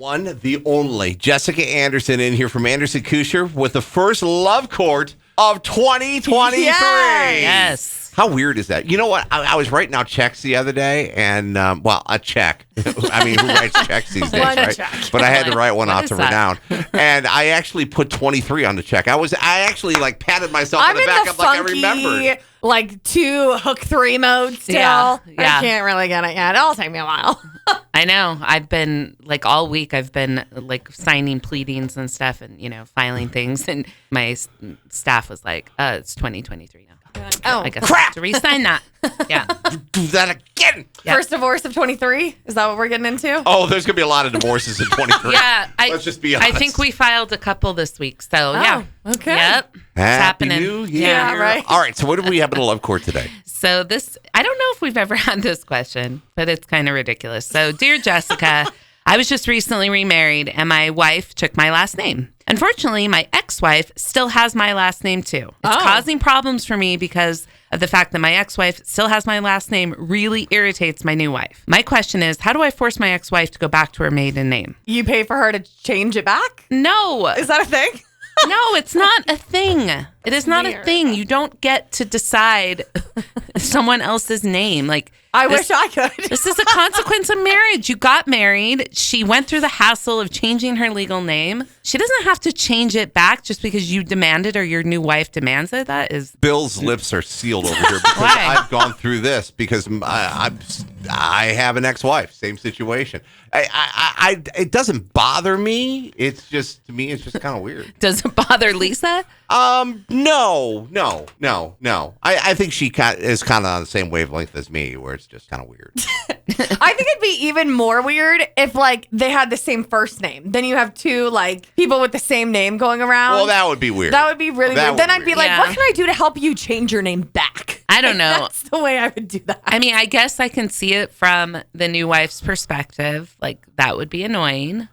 one, the only Jessica Anderson in here from Anderson Kusher with the first love court of 2023. Yes. How weird is that? You know what? I was writing out checks the other day, and, a check. I mean, who writes checks these days, One right? check. But I had to write one out to that? Renown. And I actually put 23 on the check. I actually, patted myself on I'm the in back the up like I remembered. funky, 2 hook 3 mode still. Yeah. I can't really get it yet. It'll take me a while. I know. I've been all week. I've been signing pleadings and stuff, and filing things. And my staff was like, "It's 2023 now." Oh, I guess I crap! have to re-sign that. Yeah. Do that again. Yeah. First divorce of 23? Is that what we're getting into? Oh, there's going to be a lot of divorces in 23. Yeah. Let's just be honest. I think we filed a couple this week. So yeah. Okay. Yep. It's Happy happening. New Year. Yeah, right. All right, so what do we have in the love court today? So I don't know if we've ever had this question, but it's kind of ridiculous. So, dear Jessica, I was just recently remarried and my wife took my last name. Unfortunately, my ex-wife still has my last name too. It's causing problems for me because of the fact that my ex-wife still has my last name really irritates my new wife. My question is, how do I force my ex-wife to go back to her maiden name? You pay for her to change it back? No. Is that a thing? No, it's not a thing. It is not a weird. thing. You don't get to decide someone else's name. I wish I could. This is a consequence of marriage. You got married. She went through the hassle of changing her legal name. She doesn't have to change it back just because you demand it or your new wife demands it. That is... Bill's lips are sealed over here because Why? I've gone through this because I have an ex-wife, same situation. It doesn't bother me. It's just, to me, it's just kind of weird. Does it bother Lisa? No. I think she is kind of on the same wavelength as me, where it's just kind of weird. I think it'd be even more weird if they had the same first name. Then you have 2 people with the same name going around. Well, that would be weird. That would be really That weird. Then would I'd be be weird. like, Yeah. what can I do to help you change your name back? I don't know. That's the way I would do that. I mean, I guess I can see it from the new wife's perspective. That would be annoying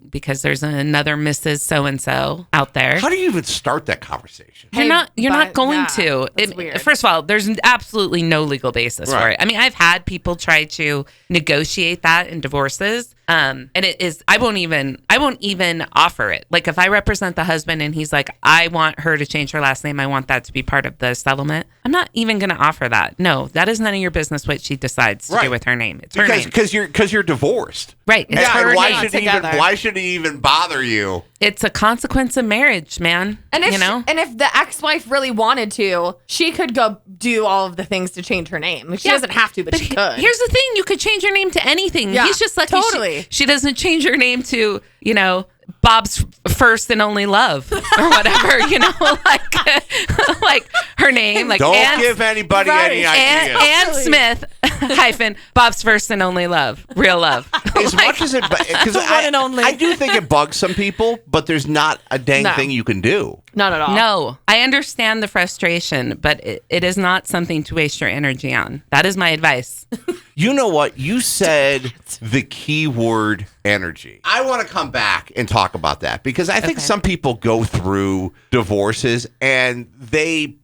because there's another Mrs. So-and-so out there. How do you even start that conversation? You're not going to. That's weird. First of all, there's absolutely no legal basis for Right. it. I mean, I've had people try to negotiate that in divorces. And it is, I won't even offer it. If I represent the husband and he's like, I want her to change her last name, I want that to be part of the settlement. I'm not even going to offer that. No, that is none of your business what she decides to do with her name. It's her name. Because you're divorced. Right. It's her And name. why should it even bother you? It's a consequence of marriage, man. And if you if the ex-wife really wanted to, she could go do all of the things to change her name. She doesn't have to, but she could. Here's the thing. You could change your name to anything. Yeah, He's just lucky totally. she doesn't change her name to, Bob's first and only love or whatever, like her name. Don't give anybody any ideas. Ann Smith hyphen Bob's first and only love. Real love. As much as it, because one and only. I do think it bugs some people, but there's not a dang thing you can do. Not at all. No, I understand the frustration, but it is not something to waste your energy on. That is my advice. You know what? You said the key word energy. I want to come back and talk about that because I think some people go through divorces and they...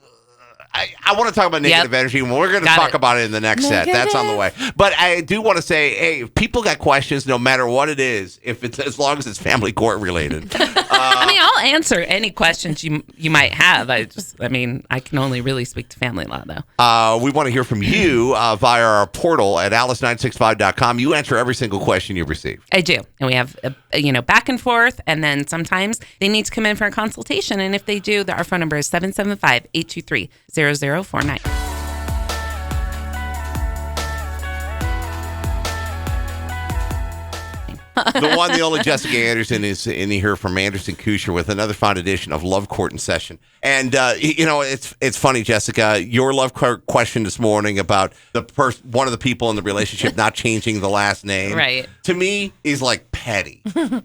I want to talk about negative energy, and we're going to talk about it in the next set. That's on the way. But I do want to say, hey, if people got questions, no matter what it is, if it's as long as it's family court related. I mean, I'll answer any questions you might have. I can only really speak to family law, though. We want to hear from you via our portal at alice965.com. You answer every single question you receive. I do. And we have, back and forth. And then sometimes they need to come in for a consultation. And if they do, our phone number is 775-823-0049. The one, the only Jessica Anderson is in here from Anderson Kusher with another fine edition of Love Court in Session. And, it's funny, Jessica, your love court question this morning about one of the people in the relationship not changing the last name. Right. To me is petty.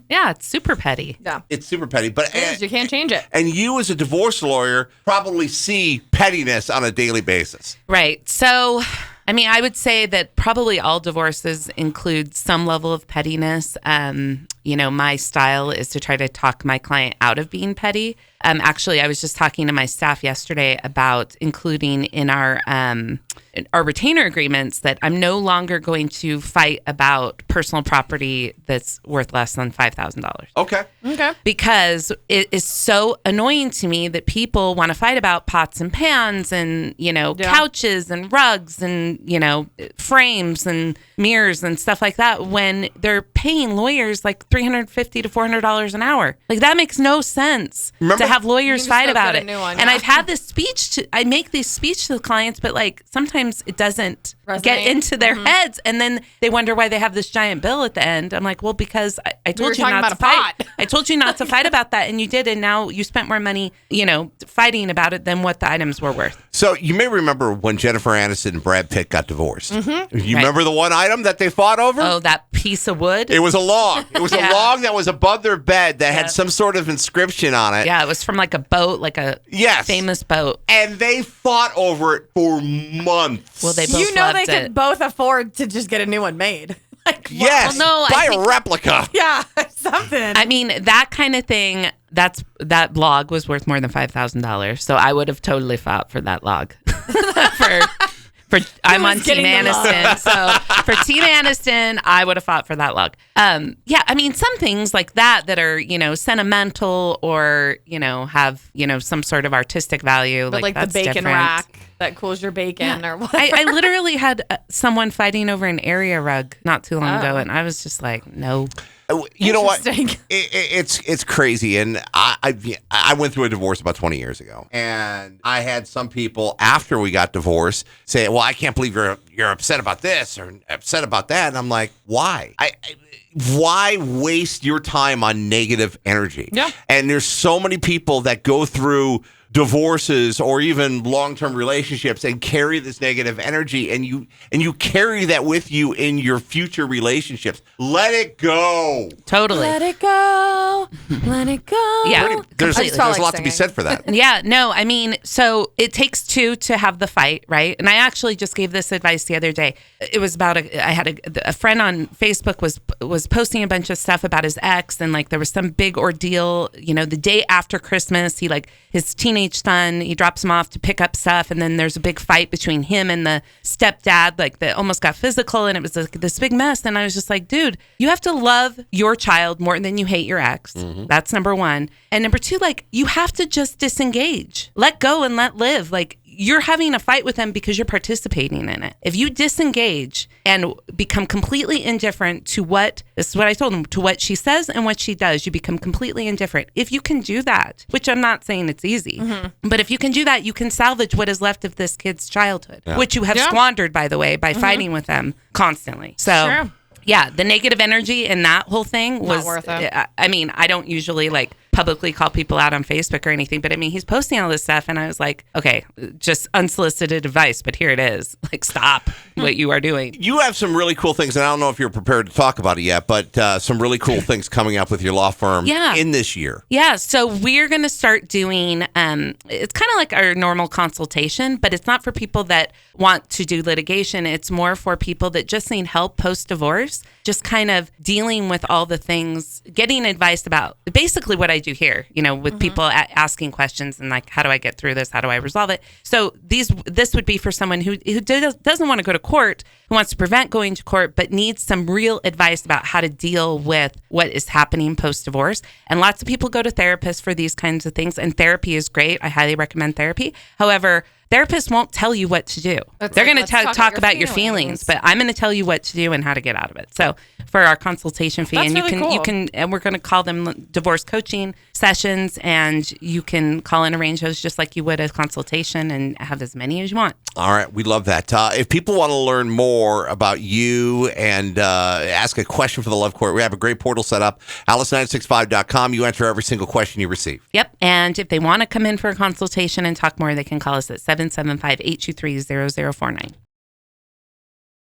Yeah, it's super petty. Yeah. It's super petty. But You can't change it. And you as a divorce lawyer probably see pettiness on a daily basis. Right. So, I would say that probably all divorces include some level of pettiness. my style is to try to talk my client out of being petty. Actually, I was just talking to my staff yesterday about including in our retainer agreements that I'm no longer going to fight about personal property that's worth less than $5,000. Okay. Because it is so annoying to me that people want to fight about pots and pans and, couches and rugs and, frames and mirrors and stuff like that when they're paying lawyers like $350 to $400 an hour. Like that makes no sense to have lawyers fight about it. And I've had this speech I make this speech to the clients, but like sometimes it doesn't get into their heads. And then they wonder why they have this giant bill at the end. I'm like, well, because I told you not to fight. I told you not to fight about that. And you did. And now you spent more money, fighting about it than what the items were worth. So you may remember when Jennifer Aniston and Brad Pitt got divorced. You remember the one item that they fought over? Oh, that piece of wood? It was a log. It was a log that was above their bed that had some sort of inscription on it. Yeah, it was from like a boat, like a famous boat. And they fought over it for months. Well, they both they could both afford to just get a new one made. Yes, buy a replica. Yeah, something. I mean, that kind of thing, that log was worth more than $5,000. So I would have totally fought for that log. I'm on Team Aniston. So for Team Aniston, I would have fought for that log. I mean, some things like that are, sentimental or, have, some sort of artistic value. But like that's the bacon different. Rack that cools your bacon or whatever. I literally had someone fighting over an area rug not too long ago. And I was just like, no. You know what? It's crazy, and I went through a divorce about 20 years ago, and I had some people after we got divorced say, "Well, I can't believe you're upset about this or upset about that," and I'm like, "Why? Why waste your time on negative energy?" Yeah. And there's so many people that go through divorces or even long-term relationships and carry this negative energy, and you carry that with you in your future relationships. Let it go. Totally. Let it go. Let it go. Yeah. There's a lot to be said for that. Yeah, no, I mean, so it takes two to have the fight, right? And I actually just gave this advice the other day. It was about I had a friend on Facebook was posting a bunch of stuff about his ex, and like there was some big ordeal, the day after Christmas, his teenage son, he drops him off to pick up stuff, and then there's a big fight between him and the stepdad, like that almost got physical, and it was this big mess. And I was just like, dude, you have to love your child more than you hate your ex. That's number one. And number two, like, you have to just disengage, let go and let live. Like, you're having a fight with them because you're participating in it. If you disengage and become completely indifferent to this is what I told him, to what she says and what she does, you become completely indifferent. If you can do that, which I'm not saying it's easy, but if you can do that, you can salvage what is left of this kid's childhood, which you have squandered, by the way, by fighting with them constantly. So, sure. Yeah, the negative energy in that whole thing was, not worth it. I mean, I don't usually publicly call people out on Facebook or anything, but I mean, he's posting all this stuff, and I was like, okay, just unsolicited advice, but here it is. Like, stop what you are doing. You have some really cool things, and I don't know if you're prepared to talk about it yet, but some really cool things coming up with your law firm in this year. Yeah, so we're going to start doing, it's kind of like our normal consultation, but it's not for people that want to do litigation. It's more for people that just need help post-divorce, just kind of dealing with all the things, getting advice about basically what I do here, with people asking questions and like, how do I get through this? How do I resolve it? So this would be for someone who doesn't want to go to court, who wants to prevent going to court, but needs some real advice about how to deal with what is happening post-divorce. And lots of people go to therapists for these kinds of things, and therapy is great. I highly recommend therapy. However, therapists won't tell you what to do. They're going to talk about your feelings, but I'm going to tell you what to do and how to get out of it. So for our consultation fee, That's and really cool. and we're going to call them divorce coaching sessions, and you can call and arrange those just like you would a consultation and have as many as you want. All right. We love that. If people want to learn more about you and ask a question for the Love Court, we have a great portal set up, alice965.com. You enter every single question you receive. Yep. And if they want to come in for a consultation and talk more, they can call us at 775-823-0049.